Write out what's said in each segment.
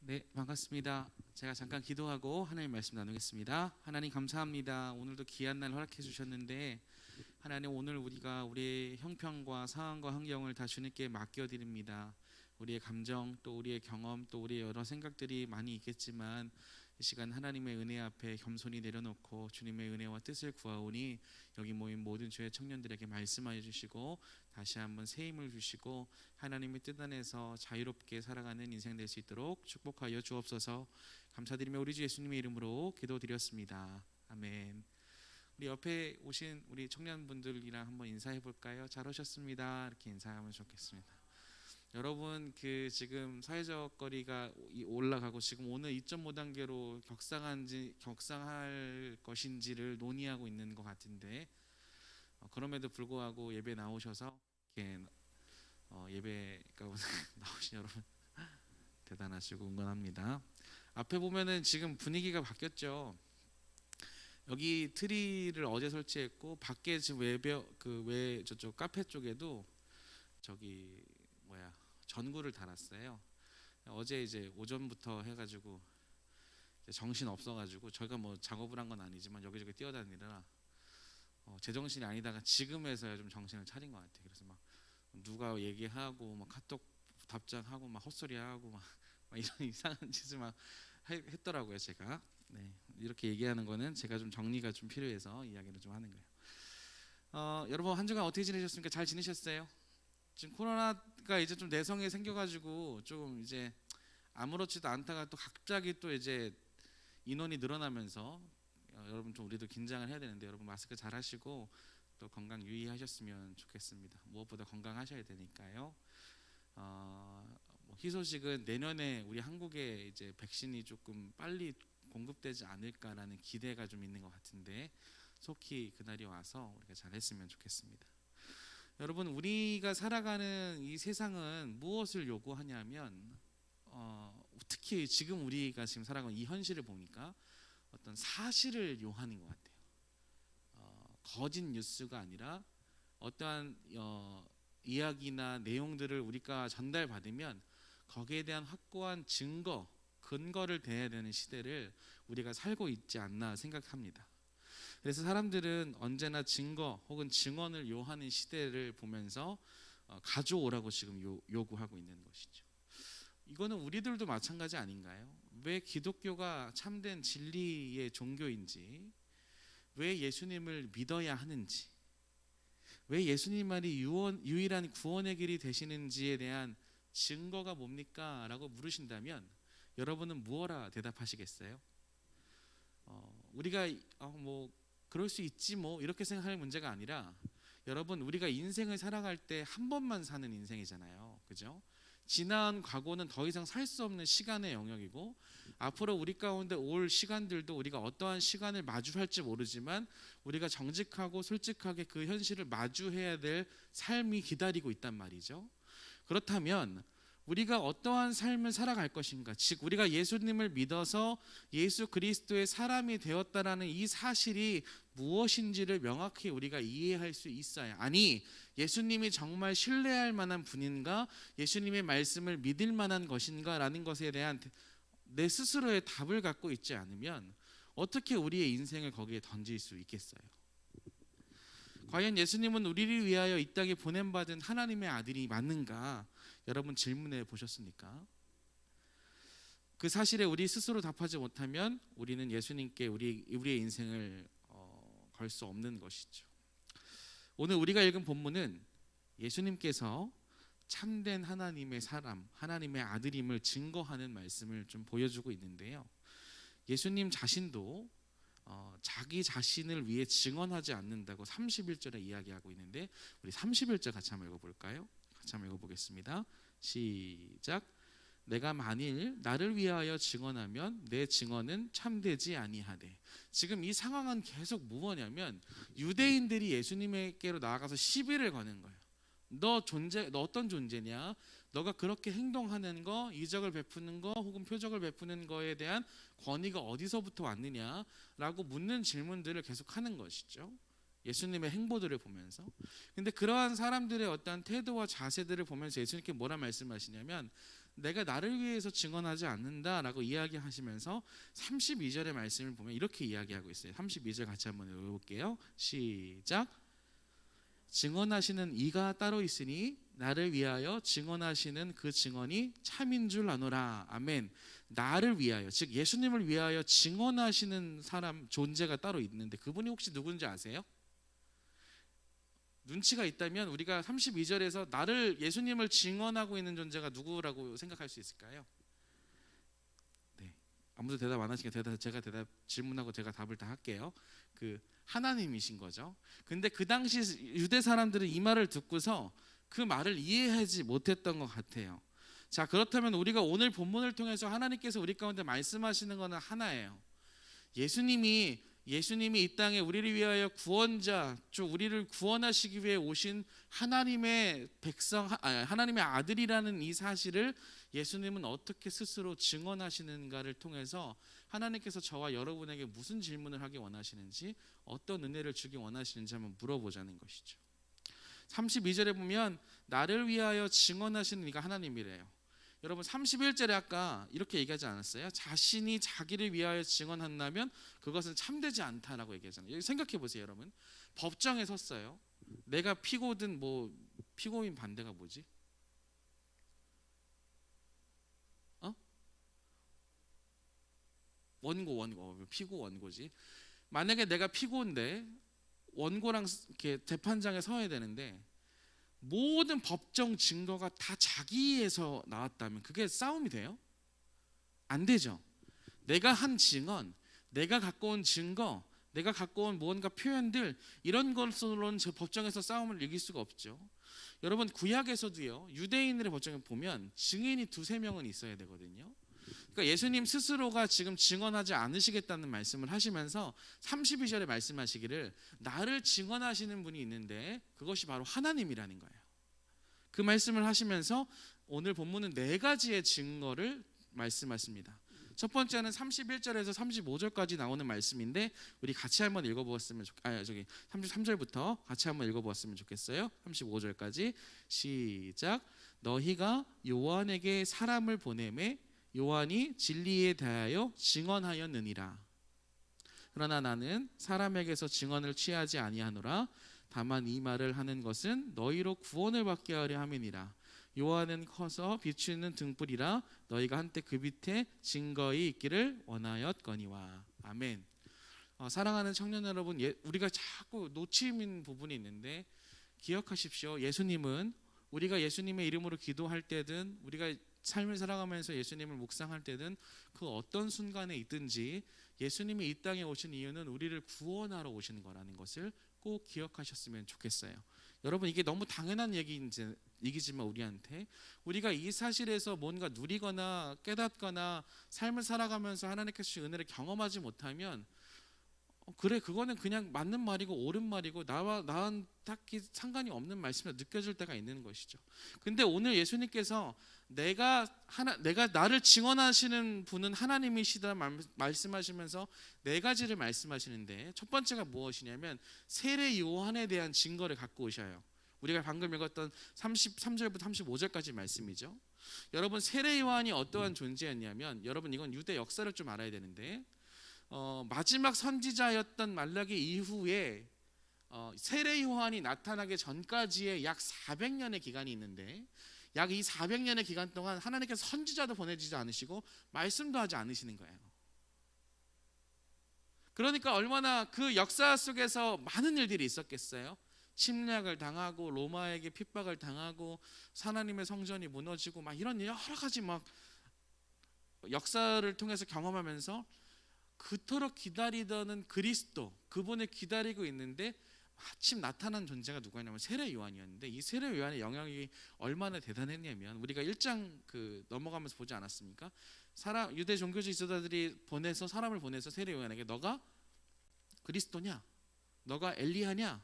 네, 반갑습니다. 제가 잠깐 기도하고 하나님 말씀 나누겠습니다. 하나님 감사합니다. 오늘도 귀한 날 허락해 주셨는데 하나님 오늘 우리가 우리의 형편과 상황과 환경을 다 주님께 맡겨드립니다. 우리의 감정 또 우리의 경험 또 우리의 여러 생각들이 많이 있겠지만 이 시간 하나님의 은혜 앞에 겸손히 내려놓고 주님의 은혜와 뜻을 구하오니 여기 모인 모든 주의 청년들에게 말씀하여 주시고 다시 한번 새 힘을 주시고 하나님의 뜻 안에서 자유롭게 살아가는 인생 될 수 있도록 축복하여 주옵소서. 감사드리며 우리 주 예수님의 이름으로 기도드렸습니다. 아멘. 우리 옆에 오신 우리 청년분들이랑 한번 인사해 볼까요? 잘 오셨습니다. 이렇게 인사하면 좋겠습니다. 여러분 지금 사회적 거리가 올라가고 지금 오늘 2.5단계로 격상할 것인지를 논의하고 있는 것 같은데 그럼에도 불구하고 예배 나오셔서 이렇게 예배 가운데 나오신 여러분 대단하시고 응원합니다. 앞에 보면은 지금 분위기가 바뀌었죠. 여기 트리를 어제 설치했고 밖에 지금 외 저쪽 카페 쪽에도 저기 전구를 달았어요. 어제 이제 오전부터 해가지고 정신 없어가지고 저희가 뭐 작업을 한 건 아니지만 여기저기 뛰어다니느라 제정신이 아니다가 지금에서야 좀 정신을 차린 것 같아요. 그래서 막 누가 얘기하고 막 카톡 답장하고 막 헛소리하고 막 이런 이상한 짓을 막 했더라고요. 제가 이렇게 얘기하는 거는 제가 좀 정리가 좀 필요해서 이야기를 좀 하는 거예요. 여러분 한 주간 어떻게 지내셨습니까? 잘 지내셨어요? 지금 코로나가 이제 좀 내성이 생겨가지고 좀 이제 아무렇지도 않다가 또 갑자기 또 이제 인원이 늘어나면서 여러분 좀 우리도 긴장을 해야 되는데 여러분 마스크 잘 하시고 또 건강 유의하셨으면 좋겠습니다. 무엇보다 건강하셔야 되니까요. 희소식은 내년에 우리 한국에 이제 백신이 조금 빨리 공급되지 않을까라는 기대가 좀 있는 것 같은데 속히 그날이 와서 우리가 잘했으면 좋겠습니다. 여러분 우리가 살아가는 이 세상은 무엇을 요구하냐면 특히 지금 우리가 지금 살아가는 이 현실을 보니까 어떤 사실을 요하는 것 같아요. 거짓 뉴스가 아니라 어떠한 이야기나 내용들을 우리가 전달받으면 거기에 대한 확고한 근거를 대야 되는 시대를 우리가 살고 있지 않나 생각합니다. 그래서 사람들은 언제나 증거 혹은 증언을 요하는 시대를 보면서 가져오라고 지금 요구하고 있는 것이죠. 이거는 우리들도 마찬가지 아닌가요? 왜 기독교가 참된 진리의 종교인지, 왜 예수님을 믿어야 하는지, 왜 예수님만이 유일한 구원의 길이 되시는지에 대한 증거가 뭡니까? 라고 물으신다면 여러분은 무엇라 대답하시겠어요? 우리가 뭐 그럴 수 있지 뭐 이렇게 생각할 문제가 아니라 여러분 우리가 인생을 살아갈 때 한 번만 사는 인생이잖아요. 그죠? 지난 과거는 더 이상 살 수 없는 시간의 영역이고 앞으로 우리 가운데 올 시간들도 우리가 어떠한 시간을 마주할지 모르지만 우리가 정직하고 솔직하게 그 현실을 마주해야 될 삶이 기다리고 있단 말이죠. 그렇다면 우리가 어떠한 삶을 살아갈 것인가, 즉 우리가 예수님을 믿어서 예수 그리스도의 사람이 되었다라는 이 사실이 무엇인지를 명확히 우리가 이해할 수 있어야, 아니 예수님이 정말 신뢰할 만한 분인가, 예수님의 말씀을 믿을 만한 것인가 라는 것에 대한 내 스스로의 답을 갖고 있지 않으면 어떻게 우리의 인생을 거기에 던질 수 있겠어요? 과연 예수님은 우리를 위하여 이 땅에 보냄받은 하나님의 아들이 맞는가? 여러분 질문해 보셨습니까? 그 사실에 우리 스스로 답하지 못하면 우리는 예수님께 우리의 인생을 걸 수 없는 것이죠. 오늘 우리가 읽은 본문은 예수님께서 참된 하나님의 사람, 하나님의 아들임을 증거하는 말씀을 좀 보여주고 있는데요. 예수님 자신도 자기 자신을 위해 증언하지 않는다고 31절에 이야기하고 있는데 우리 31절 같이 한번 읽어볼까요? 같이 한번 읽어보겠습니다. 시작. 내가 만일 나를 위하여 증언하면 내 증언은 참되지 아니하되. 지금 이 상황은 계속 무엇냐면 유대인들이 예수님께로 나아가서 시비를 거는 거예요. 너 어떤 존재냐? 너가 그렇게 행동하는 거, 이적을 베푸는 거 혹은 표적을 베푸는 거에 대한 권위가 어디서부터 왔느냐라고 묻는 질문들을 계속하는 것이죠. 예수님의 행보들을 보면서. 근데 그러한 사람들의 어떤 태도와 자세들을 보면서 예수님께 뭐라 말씀하시냐면 내가 나를 위해서 증언하지 않는다라고 이야기하시면서 32절의 말씀을 보면 이렇게 이야기하고 있어요. 32절 같이 한번 읽어볼게요. 시작. 증언하시는 이가 따로 있으니 나를 위하여 증언하시는 그 증언이 참인 줄 아노라. 아멘. 나를 위하여, 즉 예수님을 위하여 증언하시는 사람, 존재가 따로 있는데 그분이 혹시 누군지 아세요? 눈치가 있다면 우리가 32절에서 나를, 예수님을 증언하고 있는 존재가 누구라고 생각할 수 있을까요? 네, 아무도 대답 안 하시니까 제가 질문하고 제가 답을 다 할게요. 하나님이신 거죠. 근데 그 당시 유대 사람들은 이 말을 듣고서 그 말을 이해하지 못했던 것 같아요. 자, 그렇다면 우리가 오늘 본문을 통해서 하나님께서 우리 가운데 말씀하시는 것은 하나예요. 예수님이 이 땅에 우리를 위하여 구원자, 우리를 구원하시기 위해 오신 하나님의 백성, 하나님의 아들이라는 이 사실을 예수님은 어떻게 스스로 증언하시는가를 통해서 하나님께서 저와 여러분에게 무슨 질문을 하기 원하시는지, 어떤 은혜를 주기 원하시는지 한번 물어보자는 것이죠. 32절에 보면 나를 위하여 증언하시는 이가 하나님이래요. 여러분 31절에 아까 이렇게 얘기하지 않았어요? 자신이 자기를 위하여 증언한다면 그것은 참되지 않다라고 얘기하잖아요. 여기 생각해 보세요, 여러분. 법정에 섰어요. 내가 피고든 피고인 반대가 뭐지? 원고 피고 원고지. 만약에 내가 피고인데 원고랑 이렇게 재판장에 서야 되는데 모든 법정 증거가 다 자기에서 나왔다면 그게 싸움이 돼요? 안 되죠. 내가 한 증언, 내가 갖고 온 증거, 내가 갖고 온 무언가 표현들, 이런 것으로는 저 법정에서 싸움을 이길 수가 없죠. 여러분 구약에서도요, 유대인들의 법정에 보면 증인이 2-3명은 있어야 되거든요. 그러니까 예수님 스스로가 지금 증언하지 않으시겠다는 말씀을 하시면서 32절에 말씀하시기를 나를 증언하시는 분이 있는데 그것이 바로 하나님이라는 거예요. 그 말씀을 하시면서 오늘 본문은 4가지의 증거를 말씀하십니다. 첫 번째는 31절에서 35절까지 나오는 말씀인데 우리 같이 한번 읽어보았으면 33절부터 같이 한번 읽어보았으면 좋겠어요. 35절까지 시작. 너희가 요한에게 사람을 보내매 요한이 진리에 대하여 증언하였느니라. 그러나 나는 사람에게서 증언을 취하지 아니하노라. 다만 이 말을 하는 것은 너희로 구원을 받게 하려 함이니라. 요한은 커서 비추는 등불이라 너희가 한때 그 밑에 증거이 있기를 원하였거니와. 아멘. 사랑하는 청년 여러분, 우리가 자꾸 놓치는 부분이 있는데 기억하십시오. 예수님은 우리가 예수님의 이름으로 기도할 때든 우리가 삶을 살아가면서 예수님을 묵상할 때든 그 어떤 순간에 있든지 예수님이 이 땅에 오신 이유는 우리를 구원하러 오시는 거라는 것을 꼭 기억하셨으면 좋겠어요. 여러분 이게 너무 당연한 얘기지만 우리가 이 사실에서 뭔가 누리거나 깨닫거나 삶을 살아가면서 하나님께서 주신 은혜를 경험하지 못하면 그래 그거는 그냥 맞는 말이고 옳은 말이고 나와 딱히 상관이 없는 말씀으로 느껴질 때가 있는 것이죠. 근데 오늘 예수님께서 내가 나를 증언하시는 분은 하나님이시다 말씀하시면서 4가지를 말씀하시는데 첫 번째가 무엇이냐면 세례 요한에 대한 증거를 갖고 오셔요. 우리가 방금 읽었던 33절부터 35절까지 말씀이죠. 여러분 세례 요한이 어떠한 존재였냐면, 여러분 이건 유대 역사를 좀 알아야 되는데 마지막 선지자였던 말라기 이후에 세례 요한이 나타나기 전까지의 약 400년의 기간이 있는데, 약 이 400년의 기간 동안 하나님께서 선지자도 보내주지 않으시고 말씀도 하지 않으시는 거예요. 그러니까 얼마나 그 역사 속에서 많은 일들이 있었겠어요. 침략을 당하고 로마에게 핍박을 당하고 하나님의 성전이 무너지고 막 이런 여러 가지 막 역사를 통해서 경험하면서 그토록 기다리던 그리스도, 그분을 기다리고 있는데 마침 나타난 존재가 누구냐면 세례 요한이었는데, 이 세례 요한의 영향이 얼마나 대단했냐면 우리가 1장 넘어가면서 보지 않았습니까? 유대 종교주의 지도자들이 사람을 보내서 세례 요한에게 너가 그리스도냐? 너가 엘리야냐?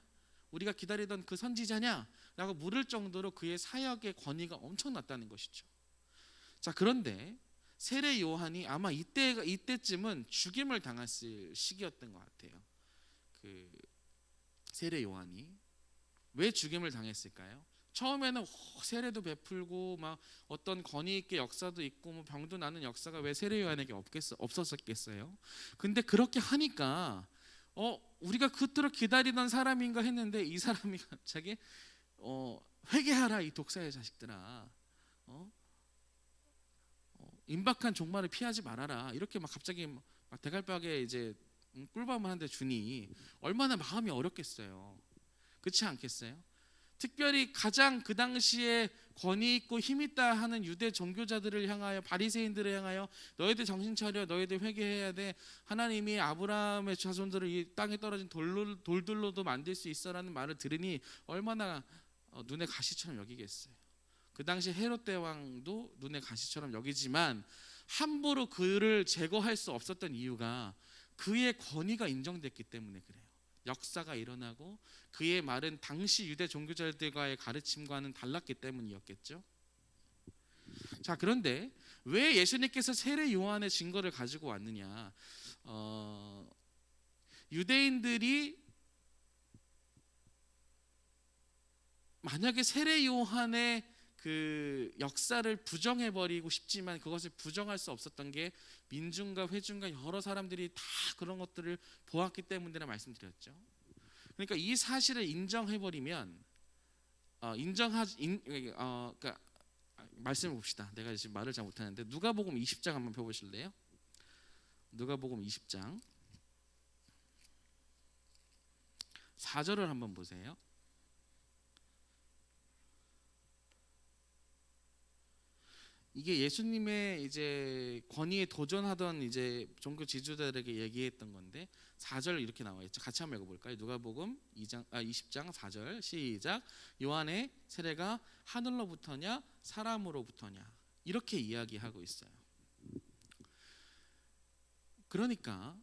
우리가 기다리던 그 선지자냐? 라고 물을 정도로 그의 사역의 권위가 엄청났다는 것이죠. 자, 그런데 세례 요한이 아마 이때쯤은 죽임을 당했을 시기였던 것 같아요. 세례 요한이 왜 죽임을 당했을까요? 처음에는 세례도 베풀고 막 어떤 권위 있게 역사도 있고 뭐 병도 나는 역사가 왜 세례 요한에게 없었겠어요? 근데 그렇게 하니까 우리가 그토록 기다리던 사람인가 했는데 이 사람이 갑자기 회개하라 이 독사의 자식들아, 임박한 종말을 피하지 말아라, 이렇게 막 갑자기 막 대갈박에 이제 꿀밤을 한 대 주니 얼마나 마음이 어렵겠어요. 그렇지 않겠어요? 특별히 가장 그 당시에 권위 있고 힘 있다 하는 유대 종교자들을 향하여, 바리새인들을 향하여 너희들 정신 차려, 너희들 회개해야 돼, 하나님이 아브라함의 자손들을 이 땅에 떨어진 돌들로도 만들 수 있어라는 말을 들으니 얼마나 눈에 가시처럼 여기겠어요. 그 당시 헤롯 대왕도 눈에 가시처럼 여기지만 함부로 그를 제거할 수 없었던 이유가 그의 권위가 인정됐기 때문에 그래요. 역사가 일어나고 그의 말은 당시 유대 종교자들과의 가르침과는 달랐기 때문이었겠죠. 자, 그런데 왜 예수님께서 세례 요한의 증거를 가지고 왔느냐? 유대인들이 만약에 세례 요한의 그 역사를 부정해버리고 싶지만 그것을 부정할 수 없었던 게 민중과 회중과 여러 사람들이 다 그런 것들을 보았기 때문이라 말씀드렸죠. 그러니까 이 사실을 인정해버리면 그러니까 말씀을 봅시다. 내가 지금 말을 잘 못하는데 누가복음 20장 한번 펴보실래요? 누가복음 20장 4절을 한번 보세요. 이게 예수님의 이제 권위에 도전하던 이제 종교 지도자들에게 얘기했던 건데 4절 이렇게 나와 있죠. 같이 한번 읽어볼까요? 누가복음 20장 4절 시작. 요한의 세례가 하늘로부터냐 사람으로부터냐, 이렇게 이야기하고 있어요. 그러니까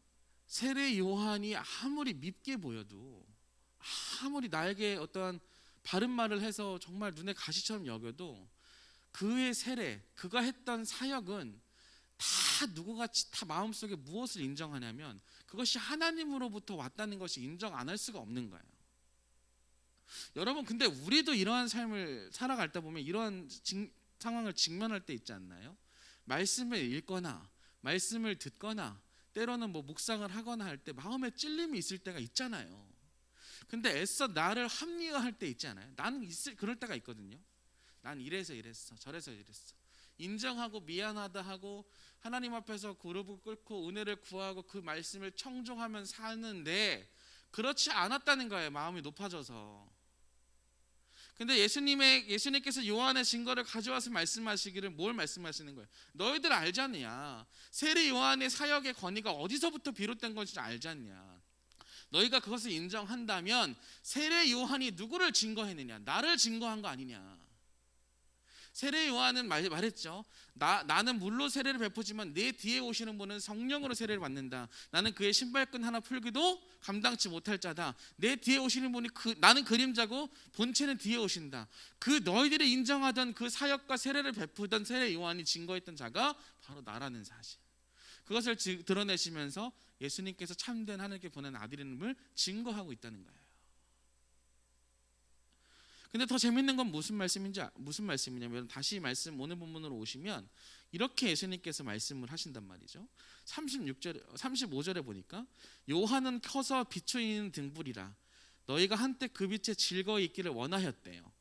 세례 요한이 아무리 밉게 보여도, 아무리 나에게 어떠한 바른 말을 해서 정말 눈에 가시처럼 여겨도 그의 세례, 그가 했던 사역은 다 누구같이 다 마음속에 무엇을 인정하냐면 그것이 하나님으로부터 왔다는 것이 인정 안 할 수가 없는 거예요. 여러분, 근데 우리도 이러한 삶을 살아갈 때 보면 이러한 상황을 직면할 때 있지 않나요? 말씀을 읽거나 말씀을 듣거나 때로는 뭐 묵상을 하거나 할 때 마음에 찔림이 있을 때가 있잖아요. 근데 애써 나를 합리화할 때 있지 않아요? 나는 그럴 때가 있거든요. 난 이래서 이랬어, 저래서 이랬어, 인정하고 미안하다 하고 하나님 앞에서 무릎을 꿇고 은혜를 구하고 그 말씀을 청종하면 사는데 그렇지 않았다는 거예요. 마음이 높아져서. 근데 예수님께서 요한의 증거를 가져와서 말씀하시기를 뭘 말씀하시는 거예요? 너희들 알지 않냐? 세례 요한의 사역의 권위가 어디서부터 비롯된 건지 알지 않냐? 너희가 그것을 인정한다면 세례 요한이 누구를 증거했느냐? 나를 증거한 거 아니냐? 세례 요한은 말했죠. 나는 물로 세례를 베푸지만 내 뒤에 오시는 분은 성령으로 세례를 받는다. 나는 그의 신발끈 하나 풀기도 감당치 못할 자다. 내 뒤에 오시는 분이 나는 그림자고 본체는 뒤에 오신다. 그 너희들이 인정하던 그 사역과 세례를 베푸던 세례 요한이 증거했던 자가 바로 나라는 사실. 그것을 드러내시면서 예수님께서 참된 하나님께 보낸 아들임을 증거하고 있다는 거예요. 근데 더 재밌는 건 무슨 말씀이냐면 다시 말씀 오늘 본문으로 오시면 이렇게 예수님께서 말씀을 하신단 말이죠. 35절에 보니까 요한은 커서 비추이는 등불이라 너희가 한때 그 빛에 즐거이 있기를 원하였대요.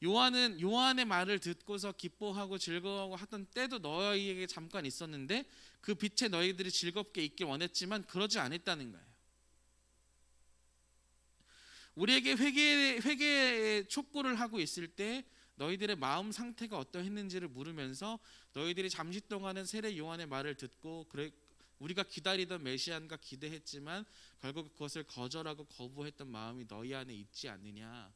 요한의 말을 듣고서 기뻐하고 즐거워하고 하던 때도 너희에게 잠깐 있었는데 그 빛에 너희들이 즐겁게 있길 원했지만 그러지 않았다는 거예요. 우리에게 회개의 촉구를 하고 있을 때 너희들의 마음 상태가 어떠했는지를 물으면서 너희들이 잠시 동안은 세례 요한의 말을 듣고 우리가 기다리던 메시아가 기대했지만 결국 그것을 거절하고 거부했던 마음이 너희 안에 있지 않느냐.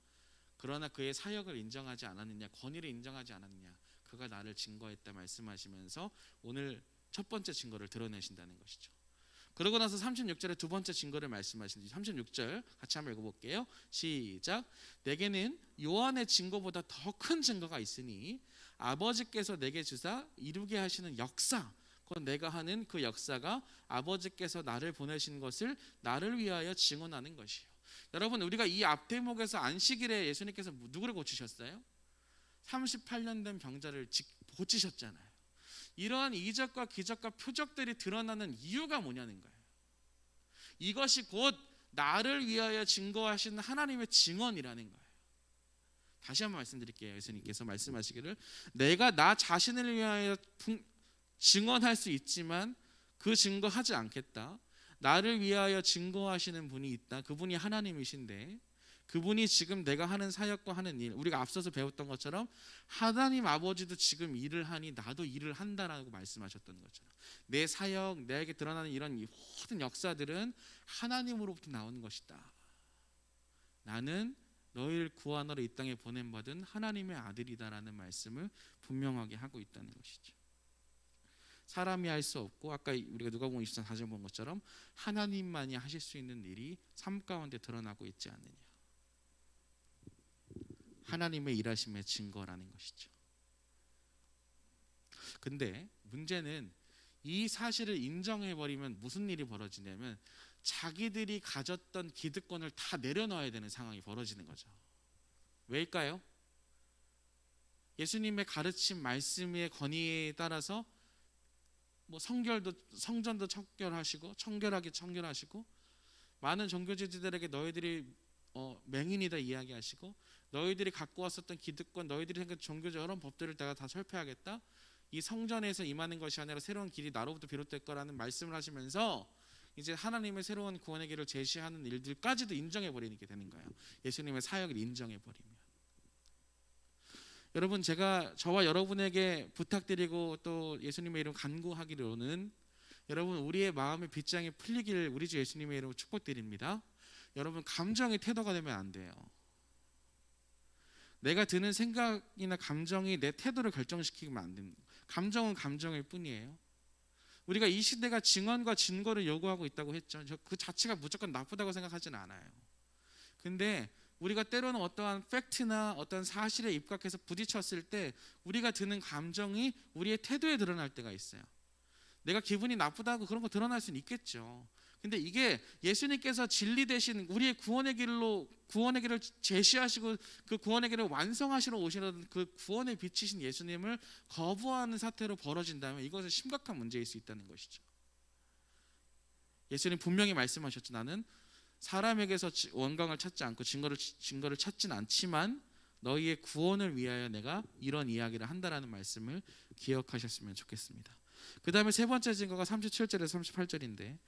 그러나 그의 사역을 인정하지 않았느냐, 권위를 인정하지 않았느냐, 그가 나를 증거했다 말씀하시면서 오늘 첫 번째 증거를 드러내신다는 것이죠. 그러고 나서 36절에 두 번째 증거를 말씀하시는지 36절 같이 한번 읽어볼게요. 시작. 내게는 요한의 증거보다 더 큰 증거가 있으니 아버지께서 내게 주사 이루게 하시는 역사, 곧 내가 하는 그 역사가 아버지께서 나를 보내신 것을 나를 위하여 증언하는 것이요. 여러분, 우리가 이 앞 대목에서 안식일에 예수님께서 누구를 고치셨어요? 38년 된 병자를 고치셨잖아요. 이러한 이적과 기적과 표적들이 드러나는 이유가 뭐냐는 거예요. 이것이 곧 나를 위하여 증거하시는 하나님의 증언이라는 거예요. 다시 한번 말씀드릴게요. 예수님께서 말씀하시기를 내가 나 자신을 위하여 증언할 수 있지만 그 증거하지 않겠다. 나를 위하여 증거하시는 분이 있다. 그분이 하나님이신데 그분이 지금 내가 하는 사역과 하는 일, 우리가 앞서서 배웠던 것처럼 하나님 아버지도 지금 일을 하니 나도 일을 한다라고 말씀하셨던 것처럼 내 사역, 내게 드러나는 이런 모든 역사들은 하나님으로부터 나오는 것이다. 나는 너희를 구원하러 이 땅에 보냄받은 하나님의 아들이다라는 말씀을 분명하게 하고 있다는 것이죠. 사람이 할 수 없고 아까 우리가 누가복음 24장 본 것처럼 하나님만이 하실 수 있는 일이 삶 가운데 드러나고 있지 않느냐. 하나님의 일하심의 증거라는 것이죠. 근데 문제는 이 사실을 인정해버리면 무슨 일이 벌어지냐면 자기들이 가졌던 기득권을 다 내려놔야 되는 상황이 벌어지는 거죠. 왜일까요? 예수님의 가르침 말씀의 권위에 따라서 성전도 청결하시고 많은 종교지들에게 너희들이 맹인이다 이야기하시고 너희들이 갖고 왔었던 기득권, 너희들이 생각한 종교적 여러 법들을 내가 다 철폐하겠다. 이 성전에서 임하는 것이 아니라 새로운 길이 나로부터 비롯될 거라는 말씀을 하시면서 이제 하나님의 새로운 구원의 길을 제시하는 일들까지도 인정해버리게 되는 거예요. 예수님의 사역을 인정해버리면. 여러분, 제가 저와 여러분에게 부탁드리고 또 예수님의 이름 간구하기로는 여러분 우리의 마음의 빗장이 풀리기를 우리 주 예수님의 이름으로 축복드립니다. 여러분 감정의 태도가 되면 안 돼요. 내가 드는 생각이나 감정이 내 태도를 결정시키면 안 됩니다. 감정은 감정일 뿐이에요. 우리가 이 시대가 증언과 증거를 요구하고 있다고 했죠. 그 자체가 무조건 나쁘다고 생각하지는 않아요. 근데 우리가 때로는 어떠한 팩트나 어떤 사실에 입각해서 부딪혔을 때 우리가 드는 감정이 우리의 태도에 드러날 때가 있어요. 내가 기분이 나쁘다고 그런 거 드러날 수는 있겠죠. 근데 이게 예수님께서 진리 대신 우리의 구원의 길을 제시하시고 그 구원의 길을 완성하시러 오시는 그 구원의 빛이신 예수님을 거부하는 사태로 벌어진다면 이것은 심각한 문제일 수 있다는 것이죠. 예수님 분명히 말씀하셨죠. 나는 사람에게서 원광을 찾지 않고 증거를 찾진 않지만 너희의 구원을 위하여 내가 이런 이야기를 한다라는 말씀을 기억하셨으면 좋겠습니다. 그 다음에 세 번째 증거가 37절에서 38절인데,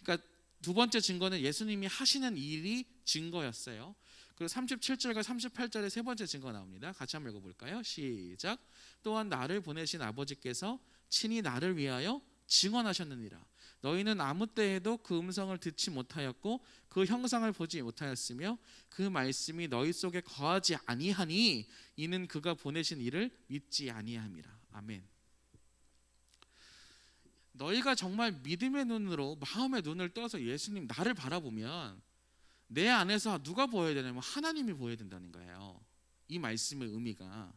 그러니까 두 번째 증거는 예수님이 하시는 일이 증거였어요. 그리고 37절과 38절에 세 번째 증거 나옵니다. 같이 한번 읽어볼까요? 시작. 또한 나를 보내신 아버지께서 친히 나를 위하여 증언하셨느니라. 너희는 아무 때에도 그 음성을 듣지 못하였고 그 형상을 보지 못하였으며 그 말씀이 너희 속에 거하지 아니하니 이는 그가 보내신 이를 믿지 아니함이라. 아멘. 너희가 정말 믿음의 눈으로 마음의 눈을 떠서 예수님 나를 바라보면 내 안에서 누가 보여야 되냐면 하나님이 보여야 된다는 거예요. 이 말씀의 의미가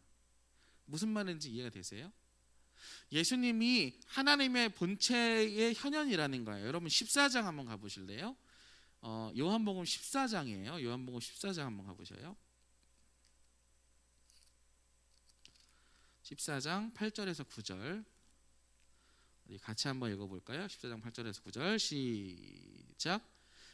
무슨 말인지 이해가 되세요? 예수님이 하나님의 본체의 현현이라는 거예요. 여러분 14장 한번 가보실래요? 요한복음 14장이에요. 요한복음 14장 한번 가보셔요. 14장 8절에서 9절 우리 같이 한번 읽어볼까요? 14장 8절에서 9절 시작.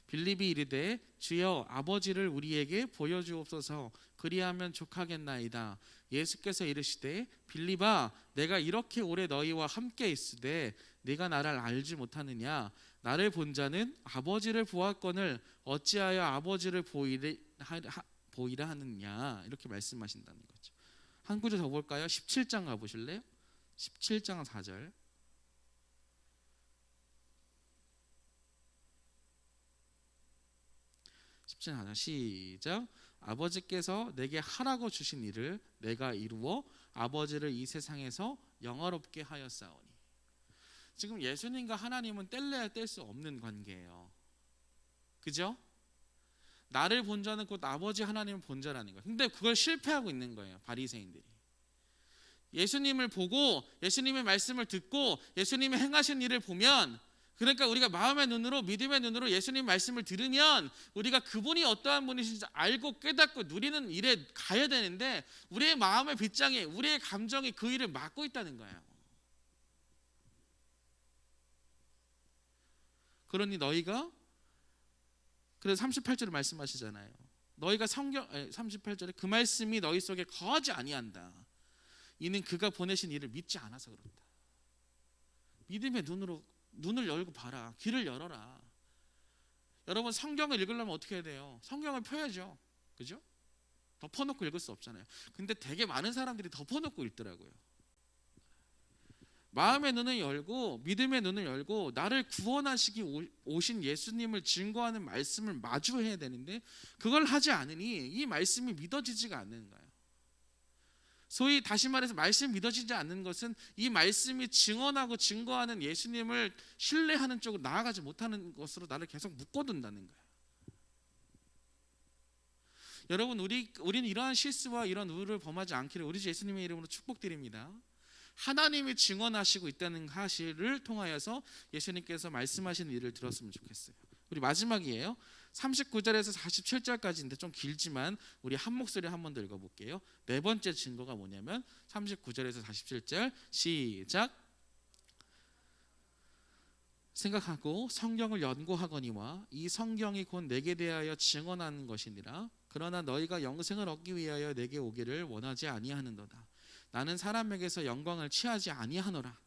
빌립이 이르되 주여 아버지를 우리에게 보여주옵소서 그리하면 족하겠나이다. 예수께서 이르시되 빌립아 내가 이렇게 오래 너희와 함께 있으되 네가 나를 알지 못하느냐. 나를 본 자는 아버지를 보았거늘 어찌하여 아버지를 보이라 하느냐. 이렇게 말씀하신다는 거죠. 한 구절 더 볼까요? 17장 가보실래요? 17장 4절 17장 4절 시작. 아버지께서 내게 하라고 주신 일을 내가 이루어 아버지를 이 세상에서 영화롭게 하였사오니. 지금 예수님과 하나님은 뗄래야 뗄 수 없는 관계예요. 그죠? 나를 본 자는 곧 아버지 하나님을 본 자라는 거예요. 근데 그걸 실패하고 있는 거예요. 바리새인들이. 예수님을 보고 예수님의 말씀을 듣고 예수님이 행하신 일을 보면 그러니까 우리가 마음의 눈으로, 믿음의 눈으로 예수님 말씀을 들으면 우리가 그분이 어떠한 분이신지 알고 깨닫고 누리는 일에 가야 되는데, 우리의 마음의 빗장이, 우리의 감정이 그 일을 막고 있다는 거예요. 그러니 너희가, 그래서 38절에 말씀하시잖아요. 너희가 38절에 그 말씀이 너희 속에 거하지 아니한다. 이는 그가 보내신 이를 믿지 않아서 그렇다. 믿음의 눈으로 눈을 열고 봐라. 귀를 열어라. 여러분, 성경을 읽으려면 어떻게 해야 돼요? 성경을 펴야죠. 그죠? 덮어놓고 읽을 수 없잖아요. 근데 되게 많은 사람들이 덮어놓고 읽더라고요. 마음의 눈을 열고 믿음의 눈을 열고 나를 구원하시기 오신 예수님을 증거하는 말씀을 마주해야 되는데, 그걸 하지 않으니 이 말씀이 믿어지지가 않는 거예요. 소위 다시 말해서 말씀이 믿어지지 않는 것은 이 말씀이 증언하고 증거하는 예수님을 신뢰하는 쪽으로 나아가지 못하는 것으로 나를 계속 묶어둔다는 거예요. 여러분, 우리는 이러한 실수와 이런 우를 범하지 않기를 우리 주 예수님의 이름으로 축복드립니다. 하나님이 증언하시고 있다는 사실을 통하여서 예수님께서 말씀하시는 일을 들었으면 좋겠어요. 우리 마지막이에요. 39절에서 47절까지인데 좀 길지만 우리 한 목소리 한 번 더 읽어볼게요. 네 번째 증거가 뭐냐면 39절에서 47절 시작. 생각하고 성경을 연구하거니와 이 성경이 곧 내게 대하여 증언하는 것이니라. 그러나 너희가 영생을 얻기 위하여 내게 오기를 원하지 아니하는도다. 나는 사람에게서 영광을 취하지 아니하노라.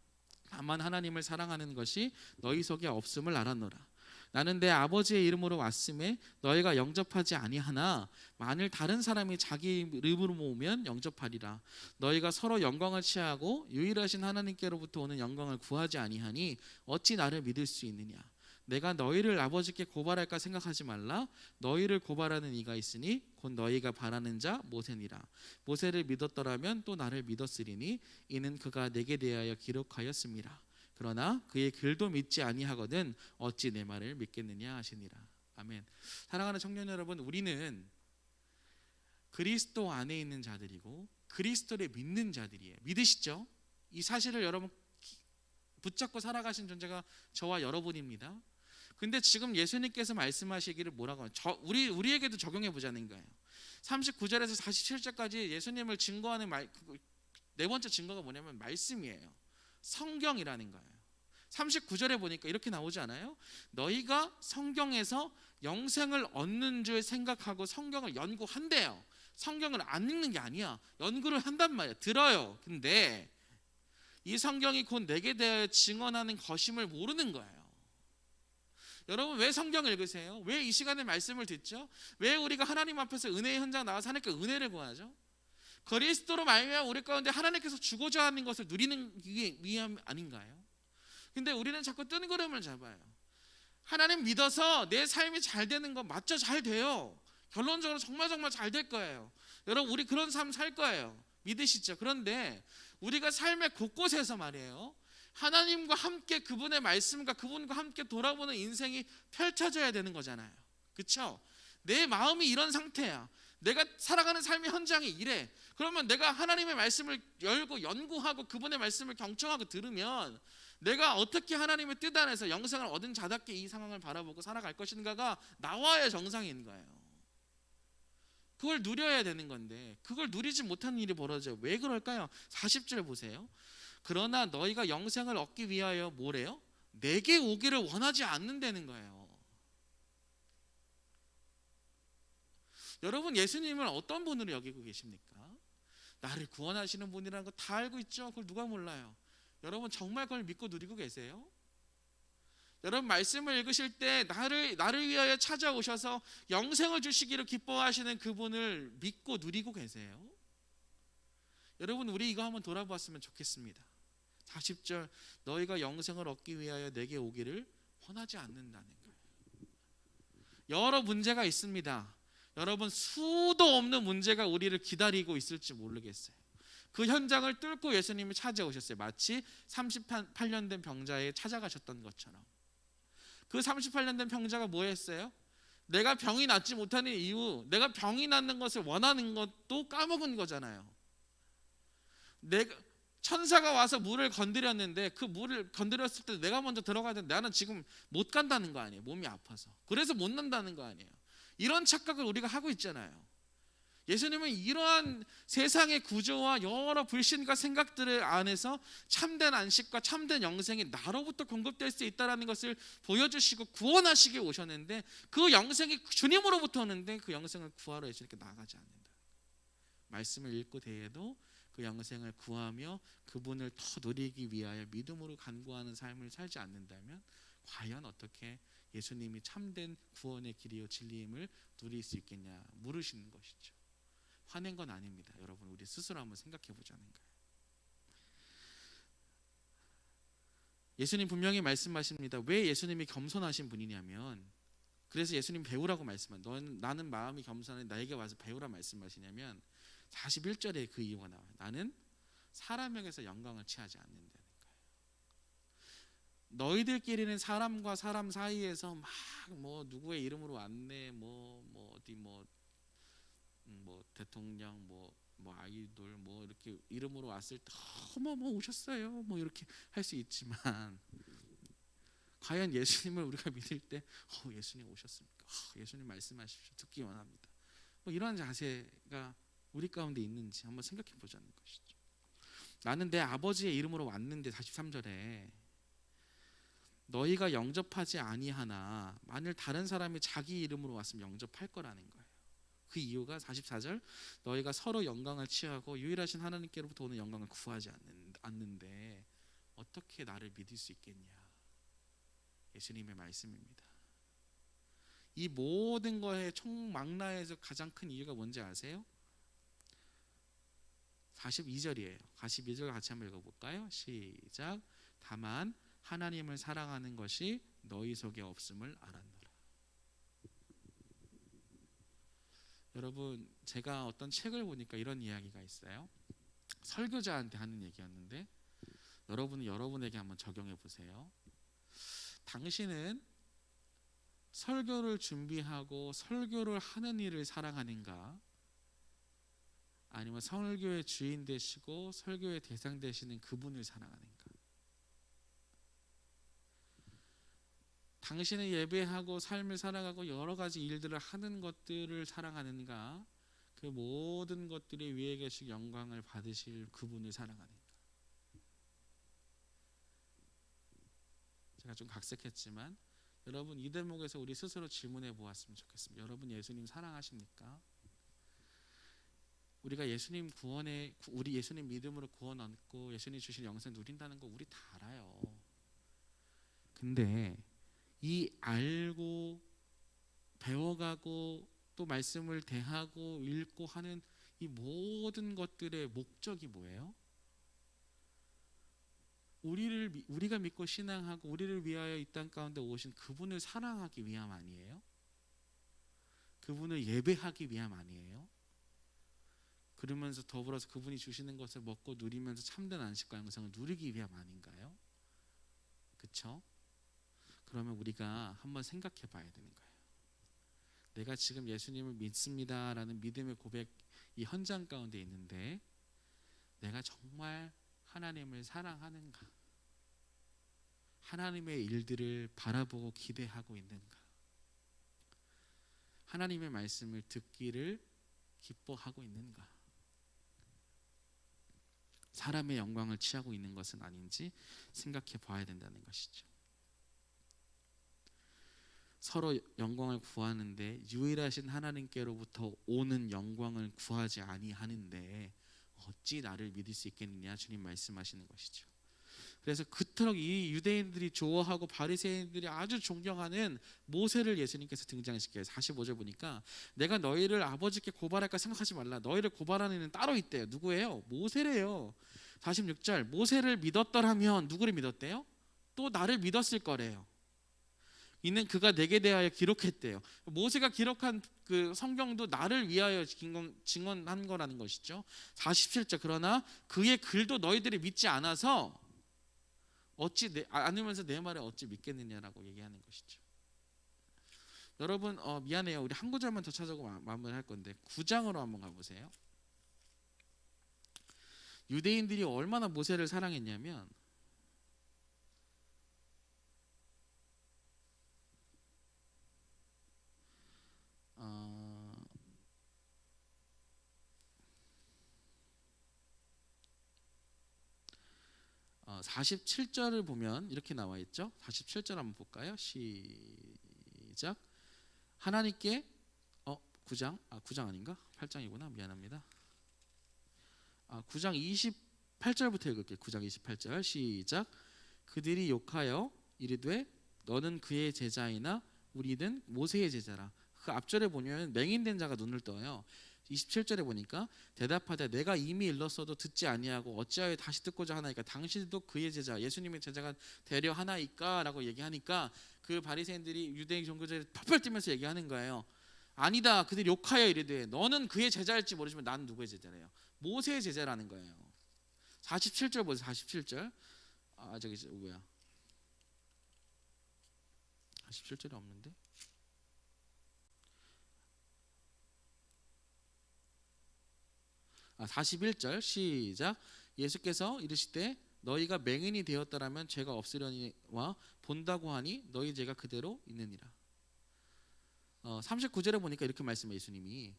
다만 하나님을 사랑하는 것이 너희 속에 없음을 알았노라. 나는 내 아버지의 이름으로 왔음에 너희가 영접하지 아니하나 만일 다른 사람이 자기 이름으로 모으면 영접하리라. 너희가 서로 영광을 취하고 유일하신 하나님께로부터 오는 영광을 구하지 아니하니 어찌 나를 믿을 수 있느냐. 내가 너희를 아버지께 고발할까 생각하지 말라. 너희를 고발하는 이가 있으니 곧 너희가 바라는 자 모세니라. 모세를 믿었더라면 또 나를 믿었으리니 이는 그가 내게 대하여 기록하였음이라. 그러나 그의 글도 믿지 아니하거든 어찌 내 말을 믿겠느냐 하시니라. 아멘. 사랑하는 청년 여러분, 우리는 그리스도 안에 있는 자들이고 그리스도를 믿는 자들이에요. 믿으시죠? 이 사실을 여러분 붙잡고 살아가신 존재가 저와 여러분입니다. 근데 지금 예수님께서 말씀하시기를 뭐라고 하죠? 우리에게도 적용해 보자는 거예요. 39절에서 47절까지 예수님을 증거하는 네 번째 증거가 뭐냐면 말씀이에요. 성경이라는 거예요. 39절에 보니까 이렇게 나오지 않아요? 너희가 성경에서 영생을 얻는 줄 생각하고 성경을 연구한대요. 성경을 안 읽는 게 아니야. 연구를 한단 말이야. 들어요. 근데 이 성경이 곧 내게 대하여 증언하는 것임을 모르는 거예요. 여러분, 왜 성경을 읽으세요? 왜 이 시간에 말씀을 듣죠? 왜 우리가 하나님 앞에서 은혜의 현장 나와서 하나님께 은혜를 구하죠? 그리스도로 말미암아 우리 가운데 하나님께서 주고자 하는 것을 누리는 위함 아닌가요? 근데 우리는 자꾸 뜬구름을 잡아요. 하나님 믿어서 내 삶이 잘 되는 거 맞죠? 잘 돼요. 결론적으로 정말 잘 될 거예요. 여러분, 우리 그런 삶 살 거예요. 믿으시죠? 그런데 우리가 삶의 곳곳에서 말이에요, 하나님과 함께 그분의 말씀과 그분과 함께 돌아보는 인생이 펼쳐져야 되는 거잖아요. 그렇죠? 내 마음이 이런 상태야. 내가 살아가는 삶의 현장이 이래. 그러면 내가 하나님의 말씀을 열고 연구하고 그분의 말씀을 경청하고 들으면 내가 어떻게 하나님의 뜻 안에서 영생을 얻은 자답게 이 상황을 바라보고 살아갈 것인가가 나와야 정상인 거예요. 그걸 누려야 되는 건데 그걸 누리지 못하는 일이 벌어져요. 왜 그럴까요? 40절 보세요. 그러나 너희가 영생을 얻기 위하여 뭐래요? 내게 오기를 원하지 않는다는 거예요. 여러분, 예수님을 어떤 분으로 여기고 계십니까? 나를 구원하시는 분이라는 거 다 알고 있죠? 그걸 누가 몰라요? 여러분, 정말 그걸 믿고 누리고 계세요? 여러분, 말씀을 읽으실 때 나를 위하여 찾아오셔서 영생을 주시기를 기뻐하시는 그분을 믿고 누리고 계세요? 여러분, 우리 이거 한번 돌아보았으면 좋겠습니다. 40절, 너희가 영생을 얻기 위하여 내게 오기를 원하지 않는다는 거예요. 여러 문제가 있습니다. 여러분, 수도 없는 문제가 우리를 기다리고 있을지 모르겠어요. 그 현장을 뚫고 예수님이 찾아오셨어요. 마치 38년 된 병자에 찾아가셨던 것처럼. 그 38년 된 병자가 뭐 했어요? 내가 병이 낫지 못하는 이유, 내가 병이 낫는 것을 원하는 것도 까먹은 거잖아요. 천사가 와서 물을 건드렸는데 그 물을 건드렸을 때 내가 먼저 들어가야 되는데 나는 지금 못 간다는 거 아니에요. 몸이 아파서. 그래서 못 난다는 거 아니에요. 이런 착각을 우리가 하고 있잖아요. 예수님은 이러한 세상의 구조와 여러 불신과 생각들을 안에서 참된 안식과 참된 영생이 나로부터 공급될 수 있다는 것을 보여주시고 구원하시기 오셨는데, 그 영생이 주님으로부터 오는데 그 영생을 구하러 예수님께 나가지 않는다. 말씀을 읽고 대해도 그 영생을 구하며 그분을 더 누리기 위하여 믿음으로 간구하는 삶을 살지 않는다면 과연 어떻게 예수님이 참된 구원의 길이요 진리임을 누릴 수 있겠냐 물으시는 것이죠. 화낸 건 아닙니다. 여러분, 우리 스스로 한번 생각해 보자는 거예요. 예수님 분명히 말씀하십니다. 왜 예수님이 겸손하신 분이냐면, 그래서 예수님 배우라고 말씀한, 나는 마음이 겸손해 나에게 와서 배우라 말씀하시냐면 41절에 그 이유가 나와요. 나는 사람에게서 영광을 취하지 않는다는 거예요. 너희들끼리는 사람과 사람 사이에서 막 뭐 누구의 이름으로 왔네, 어디 대통령 아이돌 이렇게 이름으로 왔을 때 오셨어요 이렇게 할 수 있지만, 과연 예수님을 우리가 믿을 때 예수님 오셨습니까? 예수님 말씀하십시오. 듣기 원합니다. 이런 자세가 우리 가운데 있는지 한번 생각해 보자는 것이죠. 나는 내 아버지의 이름으로 왔는데 43절에 너희가 영접하지 아니하나 만일 다른 사람이 자기 이름으로 왔으면 영접할 거라는 거예요. 그 이유가 44절, 너희가 서로 영광을 취하고 유일하신 하나님께로부터 오는 영광을 구하지 않는데 어떻게 나를 믿을 수 있겠냐. 예수님의 말씀입니다. 이 모든 거의 총망라에서 가장 큰 이유가 뭔지 아세요? 42절이에요. 42절 같이 한번 읽어볼까요? 시작. 다만 하나님을 사랑하는 것이 너희 속에 없음을 알았노라. 여러분, 제가 어떤 책을 보니까 이런 이야기가 있어요. 설교자한테 하는 얘기였는데 여러분은 여러분에게 한번 적용해 보세요. 당신은 설교를 준비하고 설교를 하는 일을 사랑하는가? 아니면 설교의 주인 되시고 설교의 대상 되시는 그분을 사랑하는가? 당신은 예배하고 삶을 살아가고 여러 가지 일들을 하는 것들을 사랑하는가? 그 모든 것들이 위에 계신 영광을 받으실 그분을 사랑하는가? 제가 좀 각색했지만 여러분, 이 대목에서 우리 스스로 질문해 보았으면 좋겠습니다. 여러분, 예수님 사랑하십니까? 우리가 우리 예수님 믿음으로 구원 얻고 예수님 주신 영생 누린다는 거 우리 다 알아요. 근데 이 알고 배워가고 또 말씀을 대하고 읽고 하는 이 모든 것들의 목적이 뭐예요? 우리가 믿고 신앙하고 우리를 위하여 이 땅 가운데 오신 그분을 사랑하기 위함 아니에요? 그분을 예배하기 위함 아니에요? 그러면서 더불어서 그분이 주시는 것을 먹고 누리면서 참된 안식과 영생을 누리기 위함 아닌가요? 그렇죠? 그러면 우리가 한번 생각해 봐야 되는 거예요. 내가 지금 예수님을 믿습니다라는 믿음의 고백 이 현장 가운데 있는데 내가 정말 하나님을 사랑하는가? 하나님의 일들을 바라보고 기대하고 있는가? 하나님의 말씀을 듣기를 기뻐하고 있는가? 사람의 영광을 취하고 있는 것은 아닌지 생각해 봐야 된다는 것이죠. 서로 영광을 구하는데 유일하신 하나님께로부터 오는 영광을 구하지 아니하는데 어찌 나를 믿을 수 있겠느냐, 주님 말씀하시는 것이죠. 그래서 그토록 이 유대인들이 좋아하고 바리새인들이 아주 존경하는 모세를 예수님께서 등장시켜요. 45절 보니까 내가 너희를 아버지께 고발할까 생각하지 말라. 너희를 고발하는 이는 따로 있대요. 누구예요? 모세래요. 46절 모세를 믿었더라면 누구를 믿었대요? 또 나를 믿었을 거래요. 이는 그가 내게 대하여 기록했대요. 모세가 기록한 그 성경도 나를 위하여 증언한 거라는 것이죠. 47절 그러나 그의 글도 너희들이 믿지 않아서 않으면서 내 말에 어찌 믿겠느냐라고 얘기하는 것이죠. 여러분 미안해요. 우리 한 구절만 더 찾아보고 마무리할 건데 9장으로 한번 가보세요. 유대인들이 얼마나 모세를 사랑했냐면 어, 47절을 보면 이렇게 나와 있죠. 47절 한번 볼까요? 시작. 하나님께 9장 아닌가? 8장이구나. 미안합니다. 9장 28절부터 읽을게요. 9장 28절 시작. 그들이 욕하여 이르되 너는 그의 제자이나 우리는 모세의 제자라. 그 앞절에 보면 맹인된 자가 눈을 떠요. 27절에 보니까 대답하되 내가 이미 일렀어도 듣지 아니하고 어찌하여 다시 듣고자 하나이까. 당신도 그의 제자 예수님의 제자가 되려 하나이까 라고 얘기하니까 그 바리새인들이 유대인 종교자들이 펄펄 뛰면서 얘기하는 거예요. 아니다. 그들이 욕하여 이르되 너는 그의 제자일지 모르지만 나는 누구의 제자래요? 모세의 제자라는 거예요. 47절 보세요. 47절. 저기 뭐야? 47절이 없는데? 41절 시작. 예수께서 이르시되 너희가 맹인이 되었더라면 죄가 없으려니와 본다고 하니 너희 죄가 그대로 있느니라. 39절에 보니까 이렇게 말씀해 예수님이.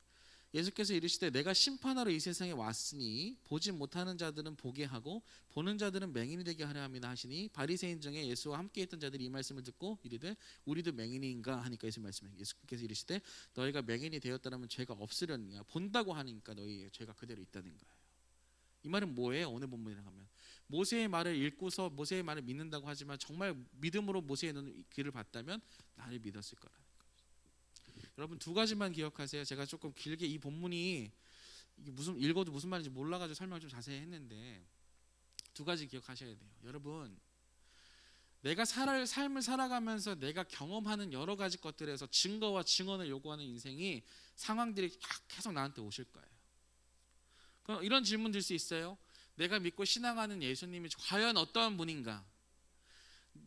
예수께서 이르시되 내가 심판하러 이 세상에 왔으니 보지 못하는 자들은 보게 하고 보는 자들은 맹인이 되게 하려 함이라 하시니 바리새인 중에 예수와 함께 있던 자들이 이 말씀을 듣고 이르되 우리도 맹인인가 하니까 예수께서 이르시되 너희가 맹인이 되었다면 죄가 없으려니와 본다고 하니까 너희의 죄가 그대로 있다는 거예요. 이 말은 뭐예요? 오늘 본문에 가면 모세의 말을 읽고서 모세의 말을 믿는다고 하지만 정말 믿음으로 모세의 길을 봤다면 나를 믿었을 거라. 여러분 두 가지만 기억하세요. 제가 조금 길게 이 본문이 이게 읽어도 무슨 말인지 몰라가지고 설명을 좀 자세히 했는데 두 가지 기억하셔야 돼요. 여러분 내가 삶을 살아가면서 내가 경험하는 여러 가지 것들에서 증거와 증언을 요구하는 인생이 상황들이 계속 나한테 오실 거예요. 그럼 이런 질문 들 수 있어요. 내가 믿고 신앙하는 예수님이 과연 어떠한 분인가?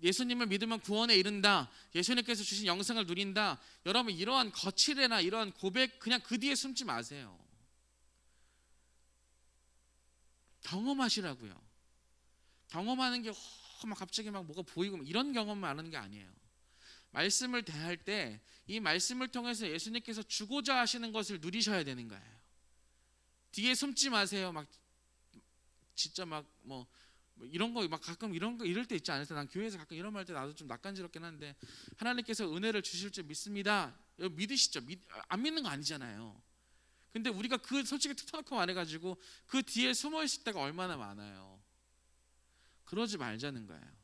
예수님을 믿으면 구원에 이른다. 예수님께서 주신 영생을 누린다. 여러분 이러한 거칠애나 이러한 고백 그냥 그 뒤에 숨지 마세요. 경험하시라고요. 경험하는 게 막 갑자기 막 뭐가 보이고 이런 경험만 하는 게 아니에요. 말씀을 대할 때 이 말씀을 통해서 예수님께서 주고자 하시는 것을 누리셔야 되는 거예요. 뒤에 숨지 마세요. 막 진짜 막 뭐 이런 거 막 가끔 이런 거 이럴 때 있지 않으세요? 난 교회에서 가끔 이런 말 할 때 나도 좀 낯간지럽긴 한데 하나님께서 은혜를 주실 줄 믿습니다. 믿으시죠? 안 믿는 거 아니잖아요. 근데 우리가 그 솔직히 툭 터놓고 말해가지고 그 뒤에 숨어 있을 때가 얼마나 많아요. 그러지 말자는 거예요.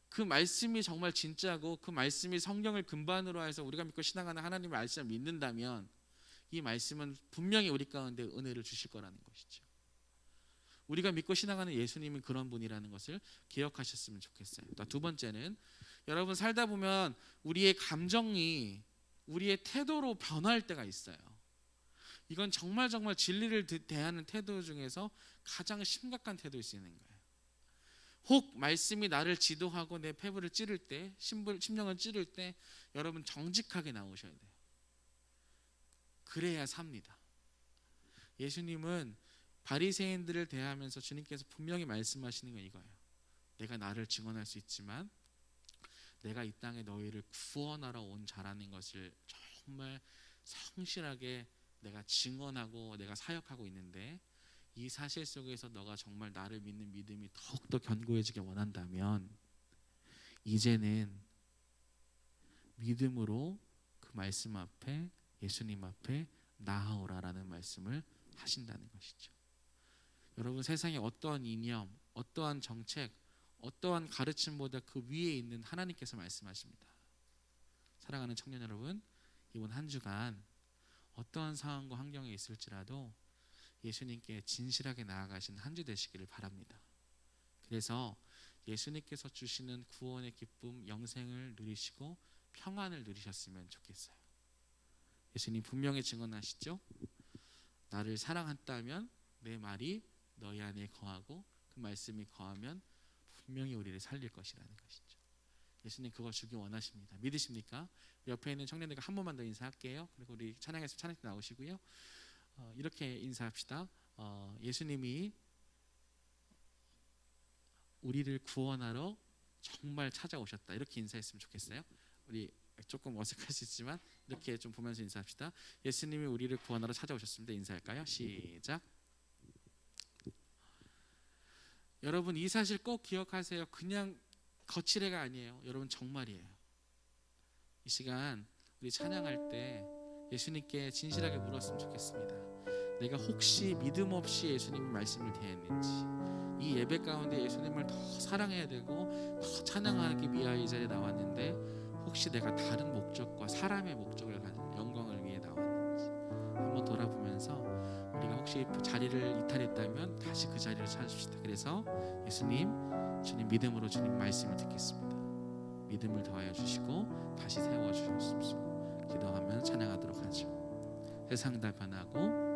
그 말씀이 정말 진짜고 그 말씀이 성경을 근반으로 해서 우리가 믿고 신앙하는 하나님의 말씀을 믿는다면 이 말씀은 분명히 우리 가운데 은혜를 주실 거라는 것이죠. 우리가 믿고 신앙하는 예수님은 그런 분이라는 것을 기억하셨으면 좋겠어요. 두 번째는 여러분 살다 보면 우리의 감정이 우리의 태도로 변할 때가 있어요. 이건 정말 진리를 대하는 태도 중에서 가장 심각한 태도일 수 있는 거예요. 혹 말씀이 나를 지도하고 내 폐부를 찌를 때, 심령을 찌를 때 여러분 정직하게 나오셔야 돼요. 그래야 삽니다. 예수님은 바리새인들을 대하면서 주님께서 분명히 말씀하시는 건 이거예요. 내가 나를 증언할 수 있지만 내가 이 땅에 너희를 구원하러 온 자라는 것을 정말 성실하게 내가 증언하고 내가 사역하고 있는데 이 사실 속에서 너가 정말 나를 믿는 믿음이 더욱더 견고해지길 원한다면 이제는 믿음으로 그 말씀 앞에 예수님 앞에 나아오라라는 말씀을 하신다는 것이죠. 여러분 세상에 어떠한 이념, 어떠한 정책, 어떠한 가르침보다 그 위에 있는 하나님께서 말씀하십니다. 사랑하는 청년 여러분, 이번 한 주간 어떠한 상황과 환경에 있을지라도 예수님께 진실하게 나아가신 한 주 되시기를 바랍니다. 그래서 예수님께서 주시는 구원의 기쁨, 영생을 누리시고 평안을 누리셨으면 좋겠어요. 예수님 분명히 증언하시죠. 나를 사랑한다면 내 말이 너희 안에 거하고 그 말씀이 거하면 분명히 우리를 살릴 것이라는 것이죠. 예수님 그걸 주기 원하십니다. 믿으십니까? 옆에 있는 청년들과 한 번만 더 인사할게요. 그리고 우리 찬양에서 찬양 때 나오시고요. 이렇게 인사합시다. 예수님이 우리를 구원하러 정말 찾아오셨다. 이렇게 인사했으면 좋겠어요. 우리 조금 어색할 수 있지만 이렇게 좀 보면서 인사합시다. 예수님이 우리를 구원하러 찾아오셨습니다. 인사할까요? 시작. 여러분 이 사실 꼭 기억하세요. 그냥 거칠애가 아니에요. 여러분 정말이에요. 이 시간 우리 찬양할 때 예수님께 진실하게 물었으면 좋겠습니다. 내가 혹시 믿음 없이 예수님 말씀을 대했는지, 이 예배 가운데 예수님을 더 사랑해야 되고 더 찬양하기 위하여 이 자리에 나왔는데 혹시 내가 다른 목적과 사람의 목적을 가진 영광을 위해 나왔는지 한번 돌아보면서 우리가 혹시 자리를 이탈했다면 다시 그 자리를 찾읍시다. 그래서 예수님, 주님 믿음으로 주님 말씀을 듣겠습니다. 믿음을 더하여 주시고 다시 세워 주시옵소서. 기도하면 찬양하도록 하죠. 세상 다 변하고